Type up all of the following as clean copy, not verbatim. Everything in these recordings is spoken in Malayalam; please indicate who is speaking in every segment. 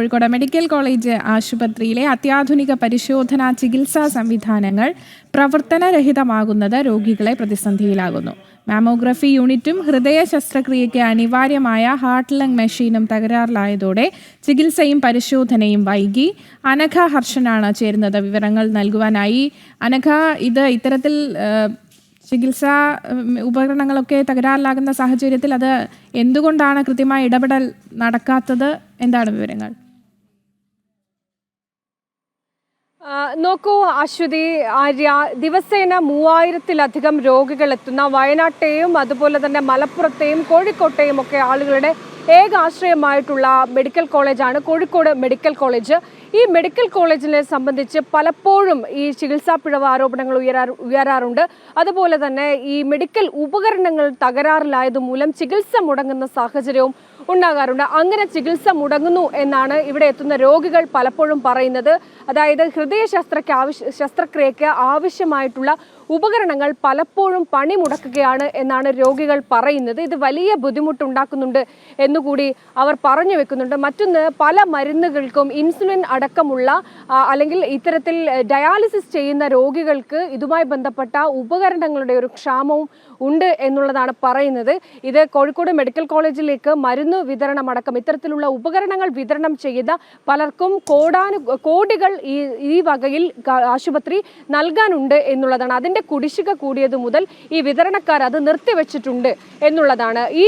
Speaker 1: കോഴിക്കോട് മെഡിക്കൽ കോളേജ് ആശുപത്രിയിലെ അത്യാധുനിക പരിശോധനാ ചികിത്സാ സംവിധാനങ്ങൾ പ്രവർത്തനരഹിതമാകുന്നത് രോഗികളെ പ്രതിസന്ധിയിലാകുന്നു. മാമോഗ്രഫി യൂണിറ്റും ഹൃദയ ശസ്ത്രക്രിയയ്ക്ക് അനിവാര്യമായ ഹാർട്ട് ലങ് മെഷീനും തകരാറിലായതോടെ ചികിത്സയും പരിശോധനയും വൈകി. അനഘ ഹർഷനാണ് ചേരുന്നത് വിവരങ്ങൾ നൽകുവാനായി. അനഘ, ഇത്തരത്തിൽ ചികിത്സാ ഉപകരണങ്ങളൊക്കെ തകരാറിലാകുന്ന സാഹചര്യത്തിൽ അത് എന്തുകൊണ്ടാണ് കൃത്യമായ ഇടപെടൽ നടക്കാത്തത്? എന്താണ് വിവരങ്ങൾ?
Speaker 2: നോക്കൂ അശ്വതി, ആര്യ, ദിവസേന 3000-ലധികം രോഗികൾ എത്തുന്ന വയനാട്ടെയും അതുപോലെ തന്നെ മലപ്പുറത്തെയും കോഴിക്കോട്ടെയും ഒക്കെ ആളുകളുടെ ഏക ആശ്രയമായിട്ടുള്ള മെഡിക്കൽ കോളേജാണ് കോഴിക്കോട് മെഡിക്കൽ കോളേജ്. ഈ മെഡിക്കൽ കോളേജിനെ സംബന്ധിച്ച് പലപ്പോഴും ഈ ചികിത്സാ പിഴവ് ആരോപണങ്ങൾ ഉയരാറുണ്ട്. അതുപോലെ തന്നെ ഈ മെഡിക്കൽ ഉപകരണങ്ങൾ തകരാറിലായതുമൂലം ചികിത്സ മുടങ്ങുന്ന സാഹചര്യവും ഉണ്ടാകാറുണ്ട്. അങ്ങനെ ചികിത്സ മുടങ്ങുന്നു എന്നാണ് ഇവിടെ എത്തുന്ന രോഗികൾ പലപ്പോഴും പറയുന്നത്. അതായത് ഹൃദയ ശസ്ത്രക്രിയയ്ക്ക് ആവശ്യമായിട്ടുള്ള ഉപകരണങ്ങൾ പലപ്പോഴും പണിമുടക്കുകയാണ് എന്നാണ് രോഗികൾ പറയുന്നത്. ഇത് വലിയ ബുദ്ധിമുട്ടുണ്ടാക്കുന്നുണ്ട് എന്നുകൂടി അവർ പറഞ്ഞു വെക്കുന്നുണ്ട്. മറ്റൊന്ന്, പല മരുന്നുകൾക്കും ഇൻസുലിൻ അടക്കമുള്ള അല്ലെങ്കിൽ ഇത്തരത്തിൽ ഡയാലിസിസ് ചെയ്യുന്ന രോഗികൾക്ക് ഇതുമായി ബന്ധപ്പെട്ട ഉപകരണങ്ങളുടെ ഒരു ക്ഷാമവും ഉണ്ട് എന്നുള്ളതാണ് പറയുന്നത്. ഇത് കോഴിക്കോട് മെഡിക്കൽ കോളേജിലേക്ക് മരുന്ന് വിതരണമടക്കം ഇത്തരത്തിലുള്ള ഉപകരണങ്ങൾ വിതരണം ചെയ്യുന്ന പലർക്കും കോടികൾ ഈ വകയിൽ ആശുപത്രി നൽകാനുണ്ട് എന്നുള്ളതാണ്. അതിൻ്റെ കുടിശ്ശിക കൂടിയത് മുതൽ ഈ വിതരണക്കാർ അത് നിർത്തിവെച്ചിട്ടുണ്ട് എന്നുള്ളതാണ്. ഈ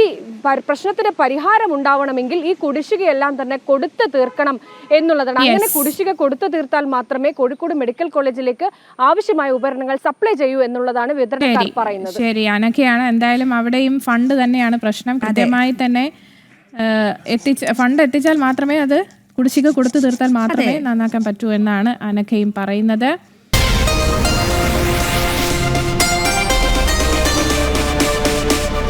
Speaker 2: പ്രശ്നത്തിന് പരിഹാരം ഉണ്ടാവണമെങ്കിൽ ഈ കുടിശ്ശികയെല്ലാം തന്നെ കൊടുത്തു തീർക്കണം എന്നുള്ളതാണ്. അങ്ങനെ കുടിശ്ശിക കൊടുത്തു തീർത്താൽ മാത്രമേ കോഴിക്കോട് മെഡിക്കൽ കോളേജിലേക്ക് ആവശ്യമായ ഉപകരണങ്ങൾ സപ്ലൈ ചെയ്യൂ എന്നുള്ളതാണ് വിതരണക്കാർ പറയുന്നത്.
Speaker 1: ശരി, അനക്കെയാണ്. എന്തായാലും അവിടെയും ഫണ്ട് തന്നെയാണ് പ്രശ്നം. കൃത്യമായി തന്നെ ഫണ്ട് എത്തിച്ചാൽ മാത്രമേ അത് കുടിശ്ശിക കൊടുത്തു തീർത്താൽ മാത്രമേ നന്നാക്കാൻ പറ്റൂ എന്നാണ് അനക്കയും പറയുന്നത്.